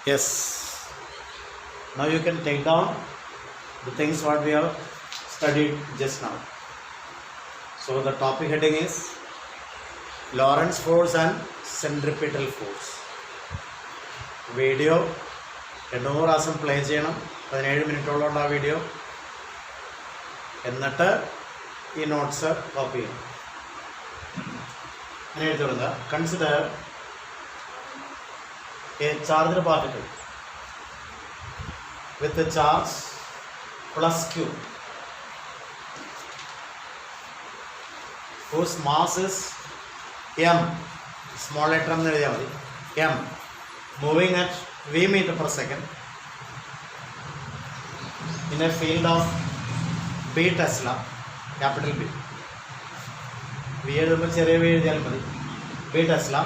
Yes. Now you can take down the things what we have studied just now. So the topic heading is Lorentz force and centripetal force. Video 200 പ്രാവശ്യം play ചെയ്യണം. 17 മിനിറ്റോളം ആ video. എന്നിട്ട് ഈ notes copy ചെയ്യണം. അങ്ങനെ എഴുതി കൊടുക്കുക. Consider a charged particle with a charge plus q whose mass is m, small letter m എഴുതിയാൽ മതി, m, moving at v meter per second in a field of b Tesla, capital B. v എഴുതുമ്പോൾ ചെറിയ v എഴുതിയാൽ മതി, b Tesla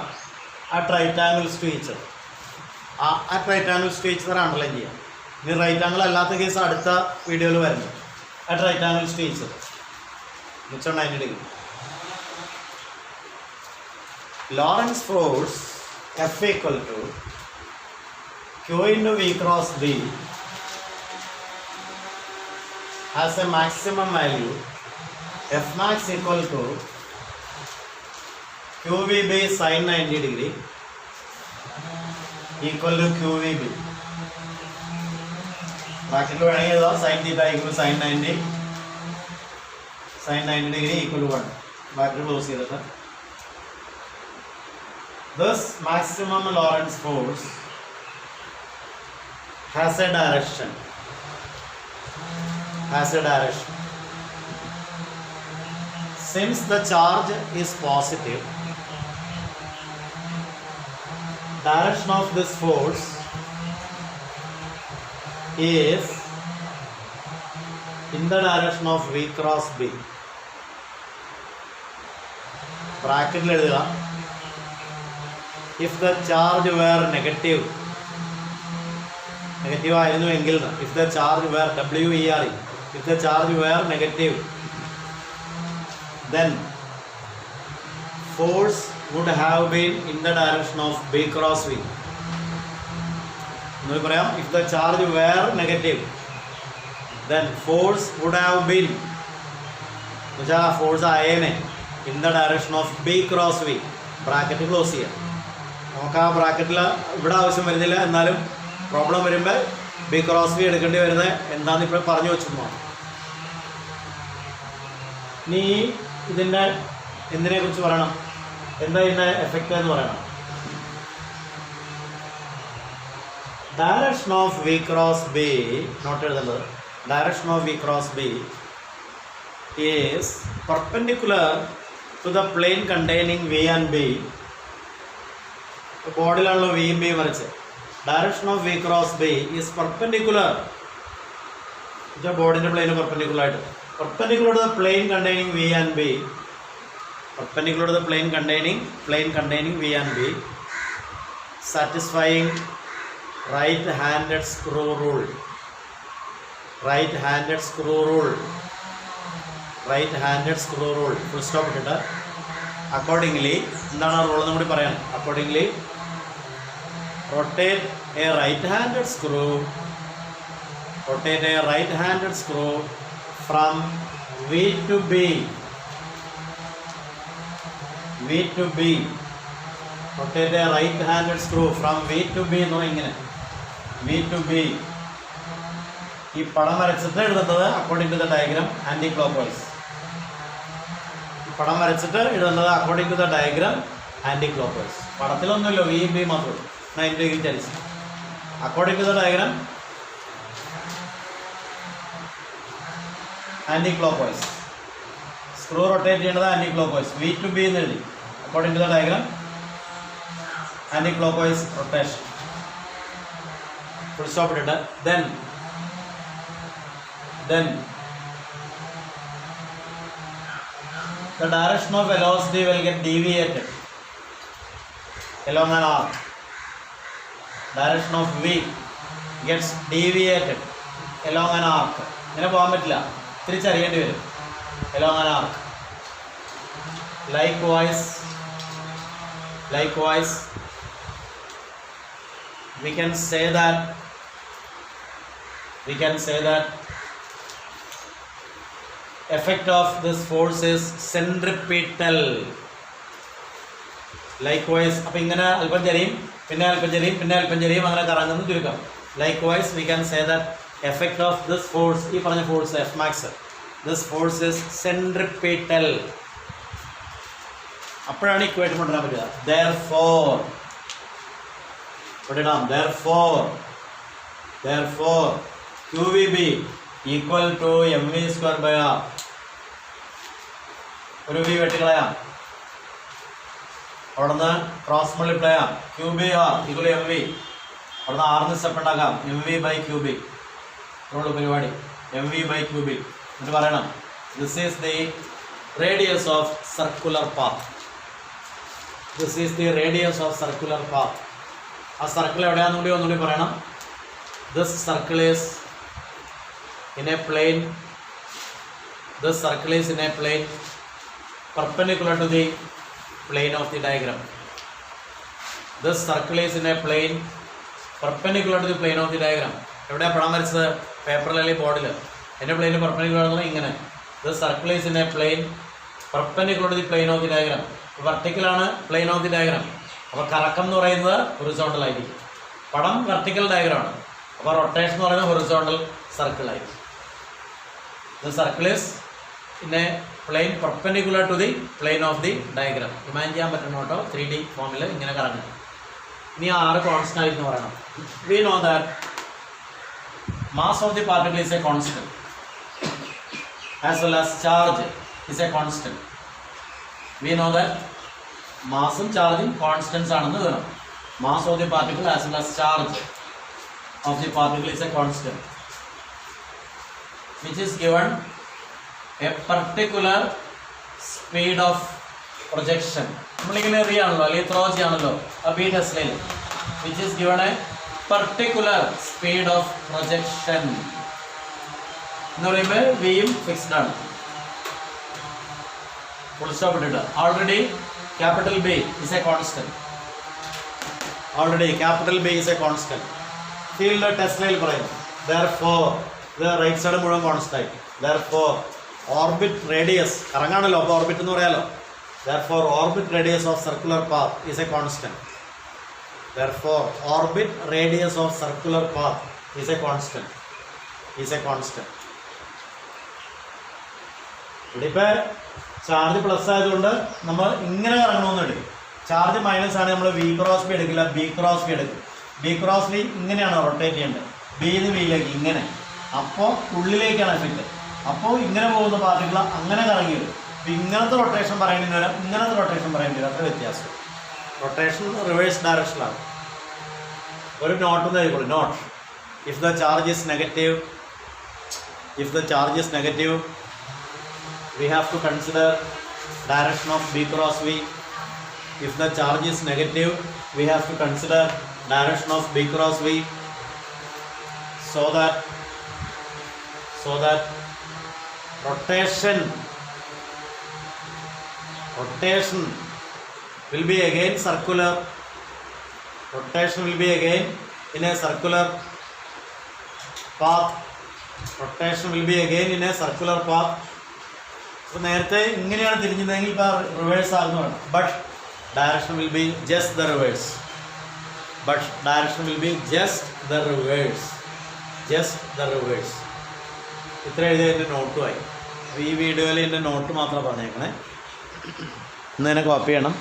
at right angles to each other. at right angles to each other underline ചെയ്യാം. ഇനി right angle അല്ലാത്ത case അടുത്ത വീഡിയോയിൽ വരുന്നു. at right angles to each other 190 degree. Lorentz force F equal to Q into V cross B has a maximum value F max equal to QVB sin 90 degree equal to QVB. ബ്രാക്കറ്റിൽ വേണമെങ്കിൽ എഴുതാം sin theta equal sin 90 degree equal to 1. Bracket close ചെയ്തിട്ട് this maximum Lorentz force has a direction. Since the charge is positive, direction of this force is in the direction of V cross B. ബ്രാക്കറ്റിൽ എഴുതുക. if the charge were negative ആയിരുന്നു എങ്കിൽ, if the charge were WERE, if the charge were negative, then force would have been in the direction of B cross V. എന്ന് പറയാം, if the charge were negative, then force would have been, എന്നുവെച്ചാൽ force ആയേനെ, in the direction of B cross V. Bracket close ചെയ്യാം. നമുക്ക് ആ ബ്രാക്കറ്റിൽ ഇവിടെ ആവശ്യം വരുന്നില്ല, എന്നാലും പ്രോബ്ലം വരുമ്പോൾ ബി ക്രോസ് വി എടുക്കേണ്ടി വരുന്നത് എന്താണെന്ന് ഇപ്പോൾ പറഞ്ഞു വെച്ചിരുന്നു. ഇനി ഇതിൻ്റെ എന്തിനെ കുറിച്ച് പറയണം, എന്താ ഇതിൻ്റെ എഫക്റ്റ് എന്ന് പറയണം. Direction of V cross B, note എഴുതുന്നത്, direction of V cross B is perpendicular to the plane containing V and B. ബോർഡിലാണല്ലോ വിയും ബിയും വരച്ച്. Direction of V cross B is perpendicular, ബോർഡിൻ്റെ പ്ലെയിന് പെർപെൻഡിക്കുലർ ആയിട്ട്, perpendicular to the plane containing V and B, perpendicular to the plane containing V and B, satisfying right-handed screw rule. Full stop ഇട്ടിട്ട് accordingly എന്താണ് ആ rule കൂടി പറയാൻ. accordingly rotate a right-handed screw from V to B. rotate a right-handed screw from V to B എന്ന് പറഞ്ഞാൽ ഇങ്ങനെ, V to B. ഈ പടം വരച്ചിട്ട് എഴുതുന്നത് according to the diagram anticlockwise. പടം വരച്ചിട്ട് എഴുതുന്നത് according to the diagram anticlockwise. പടത്തിലൊന്നുമില്ലോ, വി ബി മാത്രമേ 90 ഡിഗ്രി ചരിച്ച്. According to the diagram anticlockwise. Screw rotate ചെയ്യേണ്ടത് anticlockwise. V to B എന്ന് എഴുതി, according to the diagram anticlockwise rotation. Full stop ഇട്ടിട്ട് then the direction of velocity will get deviated along an arc. Direction of V gets deviated along an arc. ഇങ്ങനെ പോകാൻ പറ്റില്ല, തിരിച്ചറിയേണ്ടി വരും. along an arc. Likewise we can say that effect of this force is centripetal. Likewise, അപ്പോൾ ഇങ്ങനെ അല്പം ചെരിയും പിന്നെ അല്പം ചെരിയും പിന്നെ അല്പം ചെരിയും അങ്ങനെ കറങ്ങുന്നു ചുരുക്കം. Likewise, we can say that effect of this force, ഈ പറഞ്ഞ force F max, this force is centripetal. അപ്പോഴാണ് ഇക്വേഷൻ കൊണ്ടുവരാൻ പറ്റുക. Therefore QVB equal to mv square by r. ഒരു v വെട്ടിക്കളയാം, അവിടെ നിന്ന് ക്രോസ് മൾട്ടിപ്ലൈ ചെയ്യാം. QBR equal to mv, അവിടെ നിന്ന് ആറിന് സ്റ്റെപ്പ് ഉണ്ടാക്കാം. mv by qb ഇത്രയുള്ള പരിപാടി. mv by qb എന്നിട്ട് പറയണം this is the radius of circular path. This is the radius of circular path. ആ സർക്കിൾ എവിടെയാണെന്നുകൂടി ഒന്നുകൂടി പറയണം. This circle is in a plane. This circle is in a plane perpendicular to the plane of the diagram. This circle is in a plane perpendicular to the plane of the diagram. എവിടെയാണ് പടം വരച്ചത്? പേപ്പറിൽ അല്ലെങ്കിൽ ബോർഡിൽ. എൻ്റെ പ്ലെയിന് perpendicular ആണെന്നാൽ ഇങ്ങനെ. This circle is in a plane perpendicular to the plane of the diagram. വെർട്ടിക്കലാണ് plane of the diagram. അപ്പോൾ കറക്കം എന്ന് പറയുന്നത് ഹൊറിസോണ്ടൽ ആയിരിക്കും. പടം വെർട്ടിക്കൽ ഡയഗ്രാമാണ്. അപ്പോൾ റൊട്ടേഷൻ എന്ന് പറയുന്നത് ഹൊറിസോണ്ടൽ സർക്കിൾ ആയിരിക്കും. The circle is in a plane perpendicular to the plane of the diagram. Imagine ചെയ്യാൻ പറ്റുന്ന കേട്ടോ, 3D ഫോമിൽ ഇങ്ങനെ കറങ്ങും. ഇനി 6 കോൺസ്റ്റന്റ് ആയിട്ട് പറയണം. We know that mass of the particle is a constant as well as charge is a constant. We know that മാസും ചാർജും കോൺസ്റ്റൻസ് ആണെന്ന് വേണം. Mass of the particle as well as charge of the particle is a constant which is given a particular speed of projection. നമ്മളിങ്ങനെ എറിയാണല്ലോ അല്ലെങ്കിൽ throw ചെയ്യാണല്ലോ ആ B ടെസ്ലയിൽ. which is given a particular speed of projection എന്ന് പറയുമ്പോൾ വിയും fixed ആണ്. Full stop ഇട്ടിട്ട് already capital B is a constant. Field ടെസ്ലയിൽ പറയുന്നു. therefore ഇത് റൈറ്റ് സൈഡ് മുഴുവൻ കോൺസ്റ്റന്റ് ആയി. therefore orbit radius കറങ്ങാണല്ലോ, അപ്പോൾ ഓർബിറ്റ് എന്ന് പറയാലോ. therefore orbit radius of circular path is a constant. ഇവിടെ ഇപ്പോൾ ചാർജ് പ്ലസ് ആയതുകൊണ്ട് നമ്മൾ ഇങ്ങനെ കറങ്ങണമെന്നുണ്ട്. ചാർജ് മൈനസ് ആണ്, നമ്മൾ വി ക്രോസ് ബി എടുക്കില്ല, ബി ക്രോസ് ബി എടുക്കും. ബി ക്രോസ് ബി ഇങ്ങനെയാണ് റൊട്ടേറ്റ് ചെയ്യേണ്ടത്, ബിന്ന് വിയിലേക്ക് ഇങ്ങനെ. അപ്പോൾ ഉള്ളിലേക്കാണ് എഫക്റ്റ്. അപ്പോൾ ഇങ്ങനെ പോകുന്ന പാർട്ടിക്കിൾ അങ്ങനെ കറങ്ങി വരും. അപ്പോൾ ഇങ്ങനത്തെ റൊട്ടേഷൻ പറയേണ്ടി വരാം, ഇങ്ങനത്തെ റൊട്ടേഷൻ പറയേണ്ടി വരും. അത്ര വ്യത്യാസം. റൊട്ടേഷൻ റിവേഴ്സ് ഡയറക്ഷനിലാണ്. ഒരു നോട്ട് എന്ന് എഴുതിക്കോളൂ. Note if the charge is negative we have to consider direction of B cross V. If the charge is negative, we have to consider direction of B cross V, so that rotation will be again circular. Rotation will be again in a circular path. അപ്പോൾ നേരത്തെ ഇങ്ങനെയാണ് തിരിഞ്ഞതെങ്കിൽ ഇപ്പോൾ reverse ആകുന്നതാണ്. But direction will be just the reverse. ഇത്ര എഴുതിയ എൻ്റെ നോട്ടുമായി. ഈ വീഡിയോയിൽ എൻ്റെ നോട്ട് മാത്രം പറഞ്ഞേക്കണേ. ഇന്ന് തന്നെ കോപ്പി ചെയ്യണം.